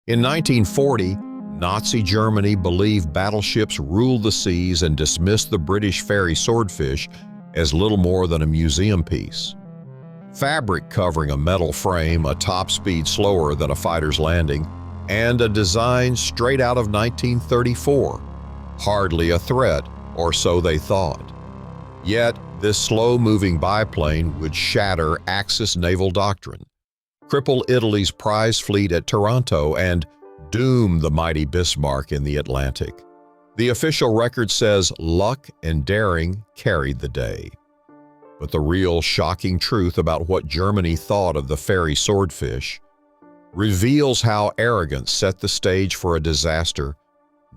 In 1940, Nazi Germany believed battleships ruled the seas and dismissed the British Fairey Swordfish as little more than a museum piece. Fabric covering a metal frame, a top speed slower than a fighter's landing, and a design straight out of 1934. Hardly a threat, or so they thought. Yet, this slow-moving biplane would shatter Axis naval doctrine, cripple Italy's prize fleet at Taranto, and doom the mighty Bismarck in the Atlantic. The official record says luck and daring carried the day. But the real shocking truth about what Germany thought of the Fairey Swordfish reveals how arrogance set the stage for a disaster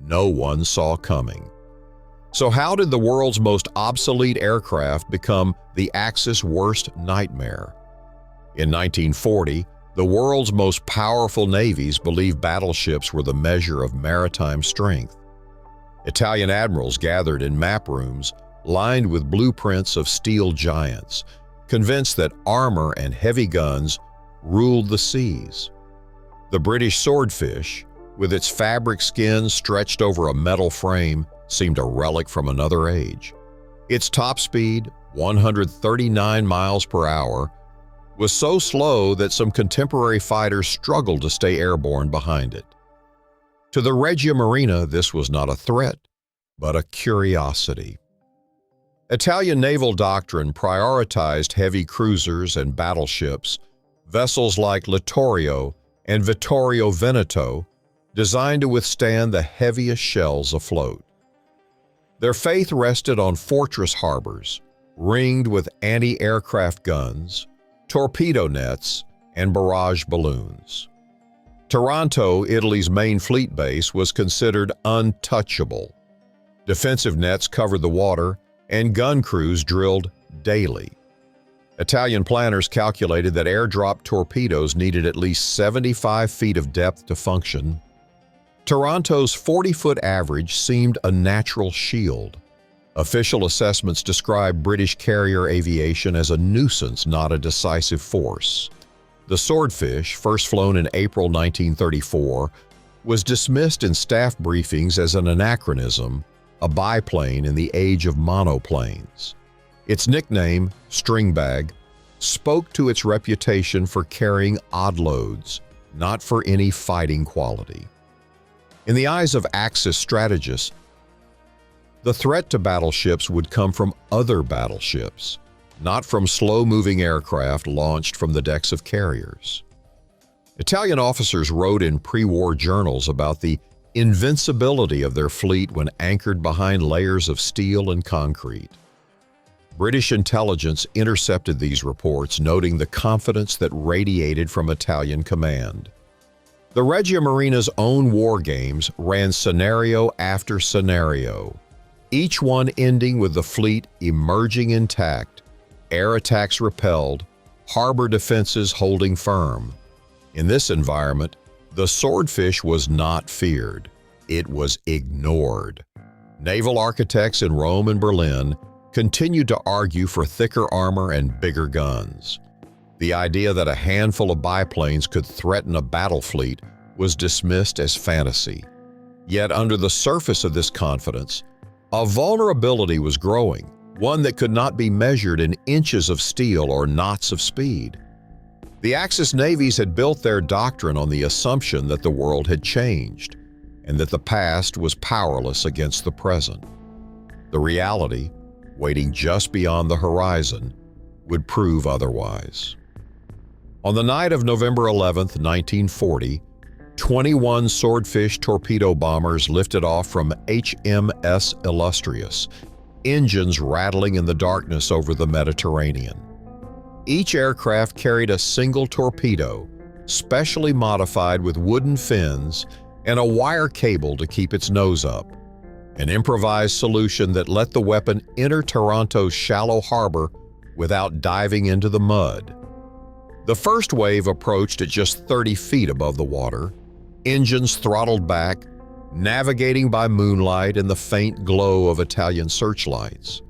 no one saw coming. So how did the world's most obsolete aircraft become the Axis' worst nightmare? In 1940, the world's most powerful navies believed battleships were the measure of maritime strength. Italian admirals gathered in map rooms lined with blueprints of steel giants, convinced that armor and heavy guns ruled the seas. The British Swordfish, with its fabric skin stretched over a metal frame, seemed a relic from another age. Its top speed, 139 miles per hour, was so slow that some contemporary fighters struggled to stay airborne behind it. To the Regia Marina, this was not a threat, but a curiosity. Italian naval doctrine prioritized heavy cruisers and battleships, vessels like Littorio and Vittorio Veneto, designed to withstand the heaviest shells afloat. Their faith rested on fortress harbors, ringed with anti-aircraft guns, torpedo nets, and barrage balloons. Taranto, Italy's main fleet base, was considered untouchable. Defensive nets covered the water, and gun crews drilled daily. Italian planners calculated that airdrop torpedoes needed at least 75 feet of depth to function. Taranto's 40-foot average seemed a natural shield. Official assessments describe British carrier aviation as a nuisance, not a decisive force. The Swordfish, first flown in April 1934, was dismissed in staff briefings as an anachronism, a biplane in the age of monoplanes. Its nickname, Stringbag, spoke to its reputation for carrying odd loads, not for any fighting quality. In the eyes of Axis strategists, the threat to battleships would come from other battleships, not from slow-moving aircraft launched from the decks of carriers. Italian officers wrote in pre-war journals about the invincibility of their fleet when anchored behind layers of steel and concrete. British intelligence intercepted these reports, noting the confidence that radiated from Italian command. The Regia Marina's own war games ran scenario after scenario, each one ending with the fleet emerging intact, air attacks repelled, harbor defenses holding firm. In this environment, the Swordfish was not feared. It was ignored. Naval architects in Rome and Berlin continued to argue for thicker armor and bigger guns. The idea that a handful of biplanes could threaten a battle fleet was dismissed as fantasy. Yet under the surface of this confidence, a vulnerability was growing, one that could not be measured in inches of steel or knots of speed. The Axis navies had built their doctrine on the assumption that the world had changed, and that the past was powerless against the present. The reality, waiting just beyond the horizon, would prove otherwise. On the night of November 11, 1940, 21 Swordfish torpedo bombers lifted off from HMS Illustrious, engines rattling in the darkness over the Mediterranean. Each aircraft carried a single torpedo, specially modified with wooden fins and a wire cable to keep its nose up, an improvised solution that let the weapon enter Taranto's shallow harbor without diving into the mud. The first wave approached at just 30 feet above the water, engines throttled back, navigating by moonlight in the faint glow of Italian searchlights.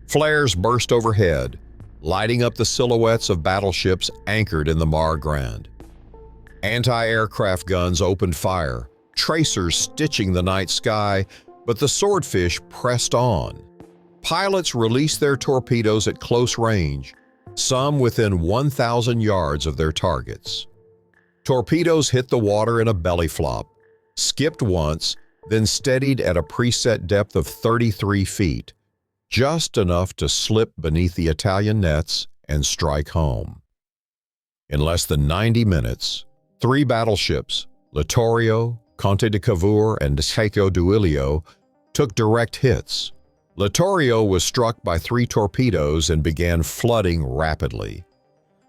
Flares burst overhead, lighting up the silhouettes of battleships anchored in the Mar Grande. Anti-aircraft guns opened fire, tracers stitching the night sky, but the Swordfish pressed on. Pilots released their torpedoes at close range, some within 1,000 yards of their targets. Torpedoes hit the water in a belly flop, skipped once, then steadied at a preset depth of 33 feet, just enough to slip beneath the Italian nets and strike home. In less than 90 minutes, 3 battleships, Littorio, Conte di Cavour, and Seco Duilio, took direct hits. Littorio was struck by 3 torpedoes and began flooding rapidly.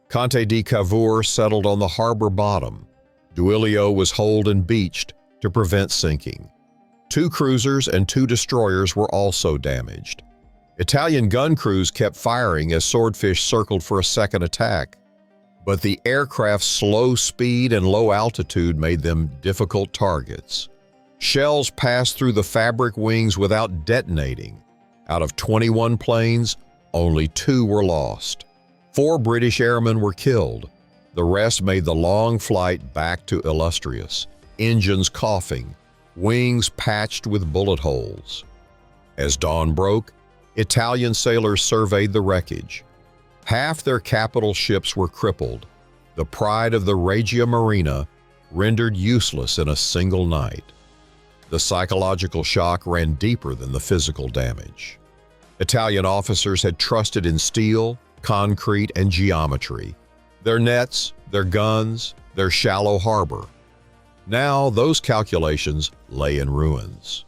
Conte di Cavour settled on the harbor bottom. Duilio was holed and beached to prevent sinking. 2 cruisers and 2 destroyers were also damaged. Italian gun crews kept firing as Swordfish circled for a second attack, but the aircraft's slow speed and low altitude made them difficult targets. Shells passed through the fabric wings without detonating. Out of 21 planes, only 2 were lost. 4 British airmen were killed. The rest made the long flight back to Illustrious, engines coughing, wings patched with bullet holes. As dawn broke, Italian sailors surveyed the wreckage. Half their capital ships were crippled, the pride of the Regia Marina rendered useless in a single night. The psychological shock ran deeper than the physical damage. Italian officers had trusted in steel, concrete, and geometry, their nets, their guns, their shallow harbor. Now those calculations lay in ruins.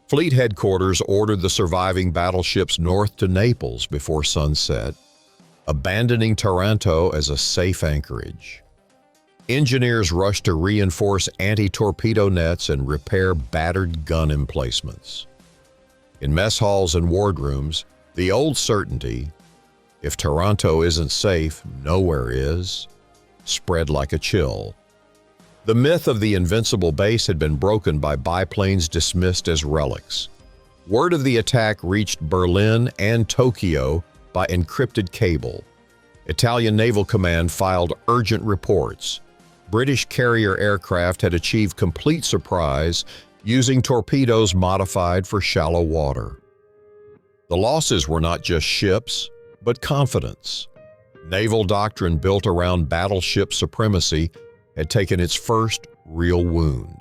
Fleet headquarters ordered the surviving battleships north to Naples before sunset, abandoning Taranto as a safe anchorage. Engineers rushed to reinforce anti-torpedo nets and repair battered gun emplacements. In mess halls and wardrooms, the old certainty, if Taranto isn't safe, nowhere is, spread like a chill. The myth of the invincible base had been broken by biplanes dismissed as relics. Word of the attack reached Berlin and Tokyo by encrypted cable. Italian Naval Command filed urgent reports. British carrier aircraft had achieved complete surprise using torpedoes modified for shallow water. The losses were not just ships, but confidence. Naval doctrine built around battleship supremacy had taken its first real wound.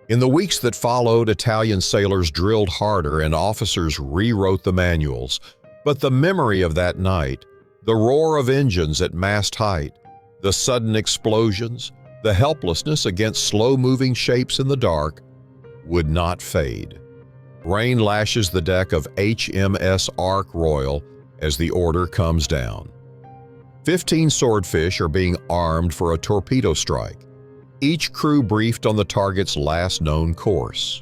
In the weeks that followed, Italian sailors drilled harder and officers rewrote the manuals, but the memory of that night, the roar of engines at mast height, the sudden explosions, the helplessness against slow-moving shapes in the dark, would not fade. Rain lashes the deck of HMS Ark Royal as the order comes down. 15 Swordfish are being armed for a torpedo strike, each crew briefed on the target's last known course.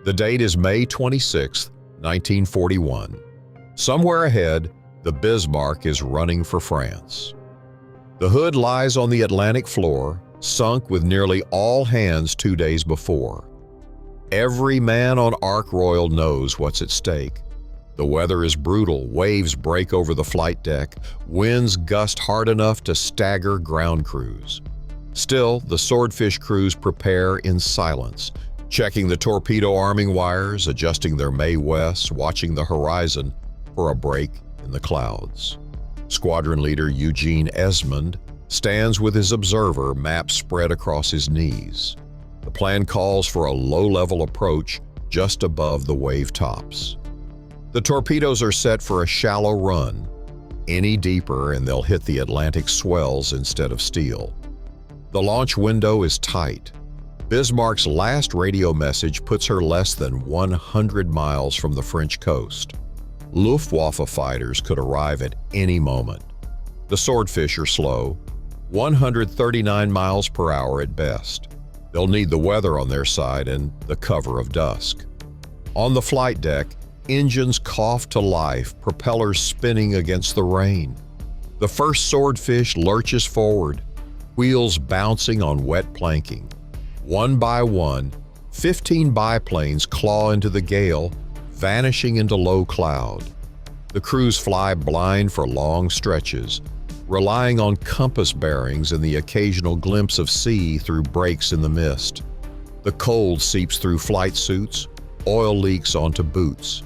The date is May 26, 1941. Somewhere ahead, the Bismarck is running for France. The Hood lies on the Atlantic floor, sunk with nearly all hands 2 days before. Every man on Ark Royal knows what's at stake. The weather is brutal, waves break over the flight deck, winds gust hard enough to stagger ground crews. Still, the Swordfish crews prepare in silence, checking the torpedo arming wires, adjusting their Mae Wests, watching the horizon for a break in the clouds. Squadron leader Eugene Esmond stands with his observer, map spread across his knees. The plan calls for a low-level approach just above the wave tops. The torpedoes are set for a shallow run. Any deeper and they'll hit the Atlantic swells instead of steel. The launch window is tight. Bismarck's last radio message puts her less than 100 miles from the French coast. Luftwaffe fighters could arrive at any moment. The Swordfish are slow, 139 miles per hour at best. They'll need the weather on their side and the cover of dusk. On the flight deck, engines cough to life, propellers spinning against the rain. The first Swordfish lurches forward, wheels bouncing on wet planking. One by one, 15 biplanes claw into the gale, vanishing into low cloud. The crews fly blind for long stretches, relying on compass bearings and the occasional glimpse of sea through breaks in the mist. The cold seeps through flight suits, oil leaks onto boots.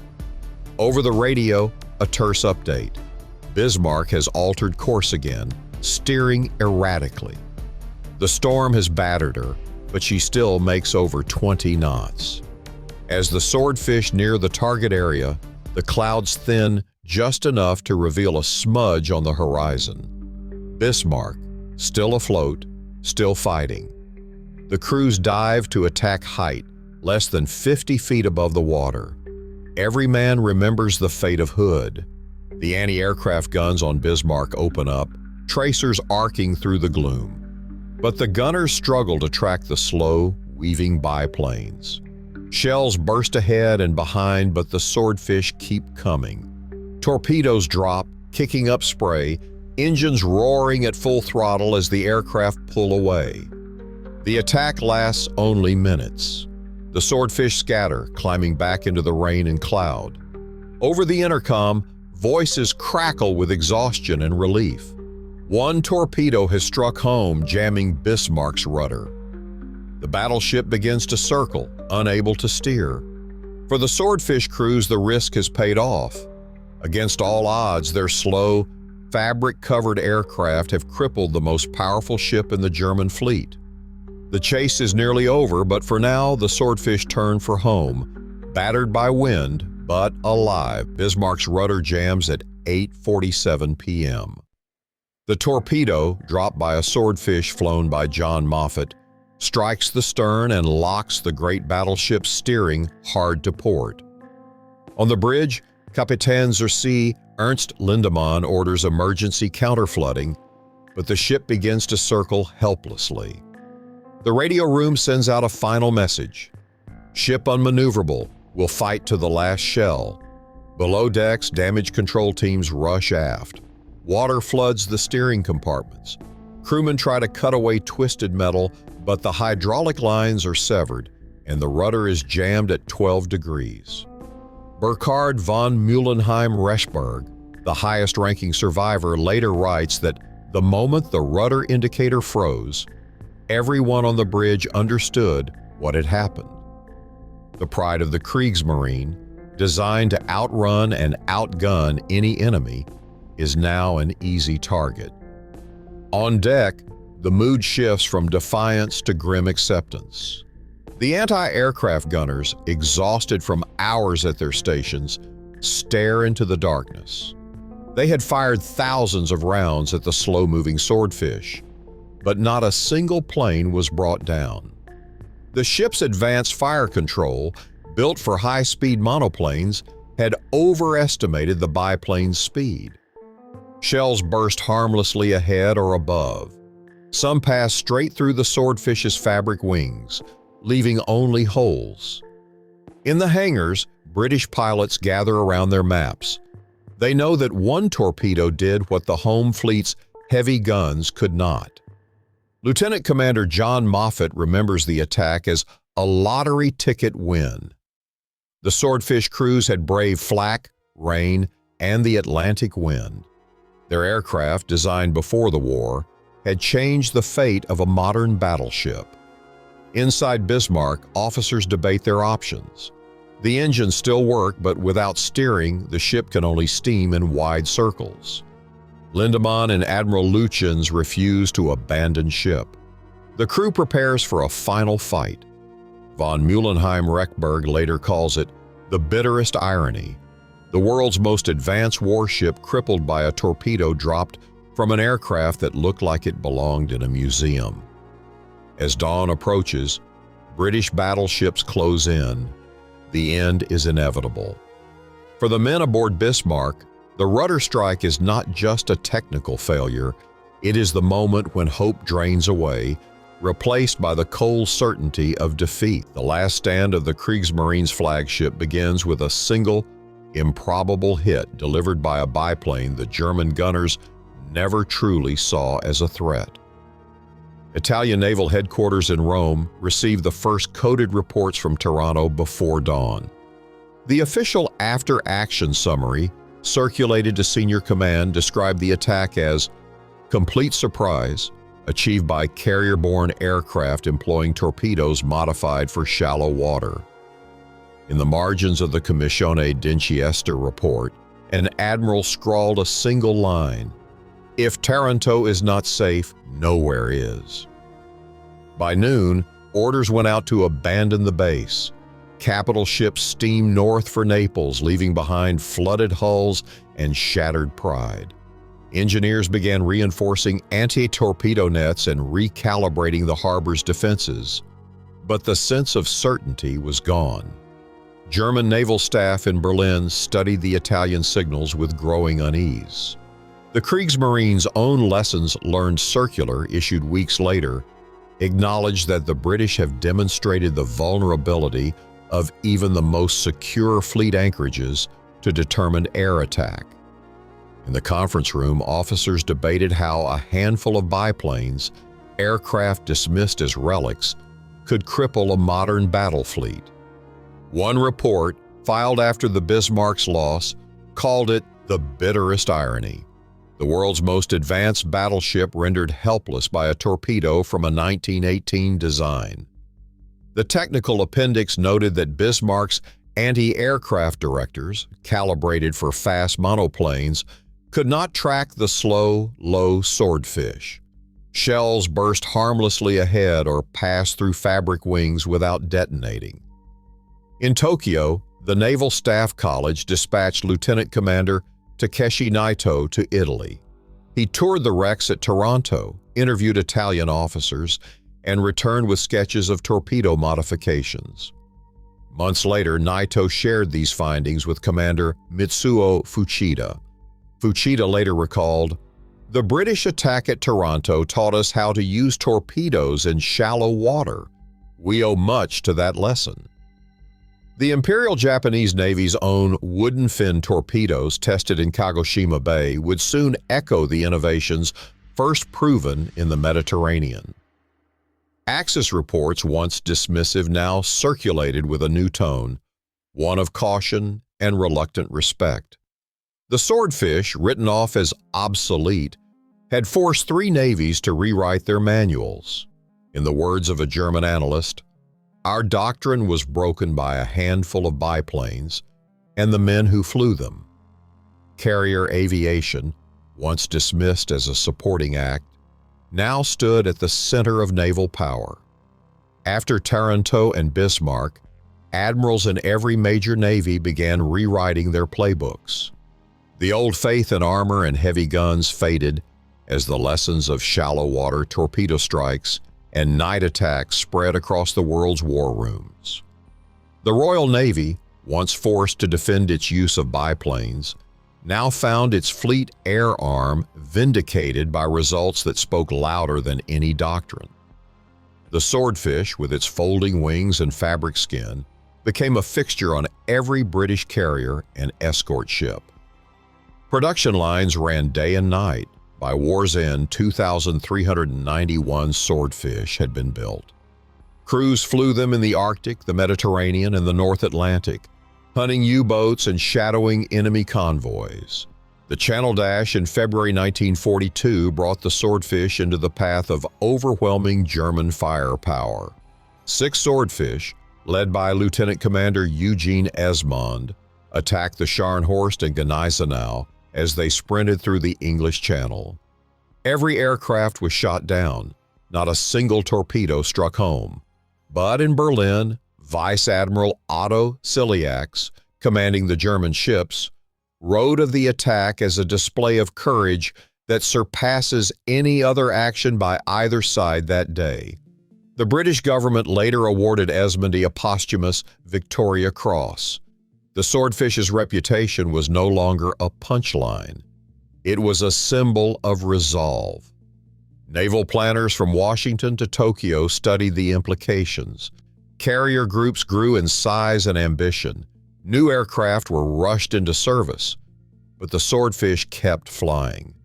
Over the radio, a terse update. Bismarck has altered course again, steering erratically. The storm has battered her, but she still makes over 20 knots. As the Swordfish near the target area, the clouds thin just enough to reveal a smudge on the horizon. Bismarck, still afloat, still fighting. The crews dive to attack height, less than 50 feet above the water. Every man remembers the fate of Hood. The anti-aircraft guns on Bismarck open up, tracers arcing through the gloom. But the gunners struggle to track the slow, weaving biplanes. Shells burst ahead and behind, but the Swordfish keep coming. Torpedoes drop, kicking up spray, engines roaring at full throttle as the aircraft pull away. The attack lasts only minutes. The Swordfish scatter, climbing back into the rain and cloud. Over the intercom, voices crackle with exhaustion and relief. One torpedo has struck home, jamming Bismarck's rudder. The battleship begins to circle, unable to steer. For the Swordfish crews, the risk has paid off. Against all odds, their slow, fabric-covered aircraft have crippled the most powerful ship in the German fleet. The chase is nearly over, but for now, the Swordfish turn for home, battered by wind, but alive. Bismarck's rudder jams at 8:47 p.m. The torpedo, dropped by a Swordfish flown by John Moffett, strikes the stern and locks the great battleship's steering hard to port. On the bridge, Kapitän zur See Ernst Lindemann orders emergency counterflooding, but the ship begins to circle helplessly. The radio room sends out a final message. Ship unmaneuverable, will fight to the last shell. Below decks, damage control teams rush aft. Water floods the steering compartments. Crewmen try to cut away twisted metal, but the hydraulic lines are severed and the rudder is jammed at 12 degrees. Burkhard von Mühlenheim-Reschberg, the highest-ranking survivor, later writes that the moment the rudder indicator froze, everyone on the bridge understood what had happened. The pride of the Kriegsmarine, designed to outrun and outgun any enemy, is now an easy target. On deck, the mood shifts from defiance to grim acceptance. The anti-aircraft gunners, exhausted from hours at their stations, stare into the darkness. They had fired thousands of rounds at the slow-moving Swordfish, but not a single plane was brought down. The ship's advanced fire control, built for high-speed monoplanes, had overestimated the biplane's speed. Shells burst harmlessly ahead or above. Some passed straight through the Swordfish's fabric wings, leaving only holes. In the hangars, British pilots gather around their maps. They know that one torpedo did what the home fleet's heavy guns could not. Lieutenant Commander John Moffett remembers the attack as a lottery ticket win. The Swordfish crews had braved flak, rain, and the Atlantic wind. Their aircraft, designed before the war, had changed the fate of a modern battleship. Inside Bismarck, officers debate their options. The engines still work, but without steering, the ship can only steam in wide circles. Lindemann and Admiral Lütjens refuse to abandon ship. The crew prepares for a final fight. Von Mühlenheim-Reschberg later calls it the bitterest irony. The world's most advanced warship crippled by a torpedo dropped from an aircraft that looked like it belonged in a museum. As dawn approaches, British battleships close in. The end is inevitable. For the men aboard Bismarck, the rudder strike is not just a technical failure, it is the moment when hope drains away, replaced by the cold certainty of defeat. The last stand of the Kriegsmarine's flagship begins with a single, improbable hit delivered by a biplane the German gunners never truly saw as a threat. Italian naval headquarters in Rome received the first coded reports from Taranto before dawn. The official after-action summary, circulated to senior command, described the attack as Complete surprise, achieved by carrier-borne aircraft employing torpedoes modified for shallow water. In the margins of the Commissione d'Inchiesta report, an admiral scrawled a single line: "If Taranto is not safe, nowhere is." By noon, orders went out to abandon the base. Capital ships steamed north for Naples, leaving behind flooded hulls and shattered pride. Engineers began reinforcing anti-torpedo nets and recalibrating the harbor's defenses. But the sense of certainty was gone. German naval staff in Berlin studied the Italian signals with growing unease. The Kriegsmarine's own lessons learned circular, issued weeks later, acknowledged that the British have demonstrated the vulnerability of even the most secure fleet anchorages to determined air attack. In the conference room, officers debated how a handful of biplanes, aircraft dismissed as relics, could cripple a modern battle fleet. One report, filed after the Bismarck's loss, called it the bitterest irony. The world's most advanced battleship rendered helpless by a torpedo from a 1918 design. The technical appendix noted that Bismarck's anti-aircraft directors, calibrated for fast monoplanes, could not track the slow, low Swordfish. Shells burst harmlessly ahead or passed through fabric wings without detonating. In Tokyo, the Naval Staff College dispatched Lieutenant Commander Takeshi Naito to Italy. He toured the wrecks at Taranto, interviewed Italian officers, and returned with sketches of torpedo modifications. Months later, Naito shared these findings with Commander Mitsuo Fuchida. Fuchida later recalled, "The British attack at Taranto taught us how to use torpedoes in shallow water. We owe much to that lesson." The Imperial Japanese Navy's own wooden fin torpedoes tested in Kagoshima Bay would soon echo the innovations first proven in the Mediterranean. Axis reports, once dismissive, now circulated with a new tone, one of caution and reluctant respect. The Swordfish, written off as obsolete, had forced 3 navies to rewrite their manuals. In the words of a German analyst, "Our doctrine was broken by a handful of biplanes and the men who flew them." Carrier aviation, once dismissed as a supporting act, now stood at the center of naval power. After Taranto and Bismarck, admirals in every major navy began rewriting their playbooks. The old faith in armor and heavy guns faded as the lessons of shallow water torpedo strikes and night attacks spread across the world's war rooms. The Royal Navy, once forced to defend its use of biplanes, now found its fleet air arm vindicated by results that spoke louder than any doctrine. The Swordfish, with its folding wings and fabric skin, became a fixture on every British carrier and escort ship. Production lines ran day and night. By war's end, 2,391 Swordfish had been built. Crews flew them in the Arctic, the Mediterranean, and the North Atlantic, hunting U-boats and shadowing enemy convoys. The Channel Dash in February 1942 brought the Swordfish into the path of overwhelming German firepower. 6 Swordfish, led by Lieutenant Commander Eugene Esmond, attacked the Scharnhorst and Gneisenau as they sprinted through the English Channel. Every aircraft was shot down. Not a single torpedo struck home. But in Berlin, Vice Admiral Otto Ciliax, commanding the German ships, wrote of the attack as a display of courage that surpasses any other action by either side that day. The British government later awarded Esmond a posthumous Victoria Cross. The Swordfish's reputation was no longer a punchline. It was a symbol of resolve. Naval planners from Washington to Tokyo studied the implications. Carrier groups grew in size and ambition. New aircraft were rushed into service, but the Swordfish kept flying.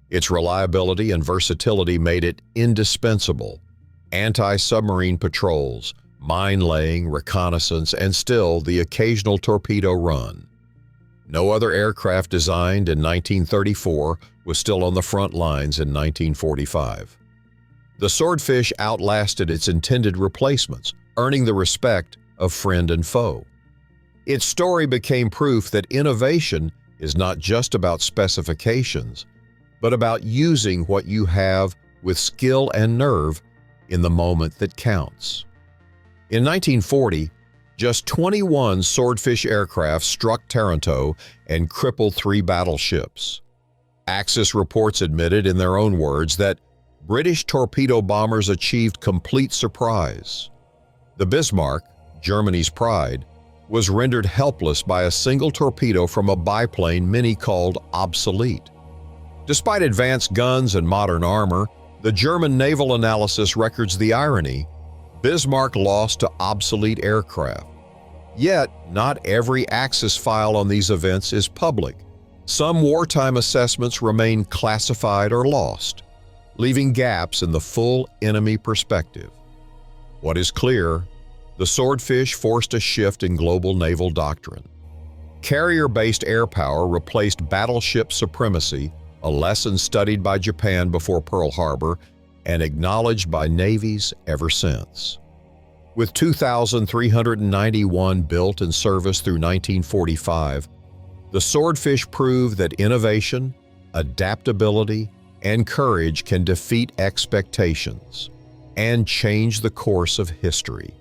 Its reliability and versatility made it indispensable. Anti-submarine patrols, mine-laying, reconnaissance, and still the occasional torpedo run. No other aircraft designed in 1934 was still on the front lines in 1945. The Swordfish outlasted its intended replacements, earning the respect of friend and foe. Its story became proof that innovation is not just about specifications, but about using what you have with skill and nerve in the moment that counts. In 1940, just 21 Swordfish aircraft struck Taranto and crippled 3 battleships. Axis reports admitted in their own words that British torpedo bombers achieved complete surprise. The Bismarck, Germany's pride, was rendered helpless by a single torpedo from a biplane many called obsolete. Despite advanced guns and modern armor, the German naval analysis records the irony: Bismarck lost to obsolete aircraft. Yet, not every Axis file on these events is public. Some wartime assessments remain classified or lost, leaving gaps in the full enemy perspective. What is clear, the Swordfish forced a shift in global naval doctrine. Carrier-based air power replaced battleship supremacy, a lesson studied by Japan before Pearl Harbor and acknowledged by navies ever since. With 2,391 built and serviced through 1945, the Swordfish proved that innovation, adaptability, and courage can defeat expectations and change the course of history.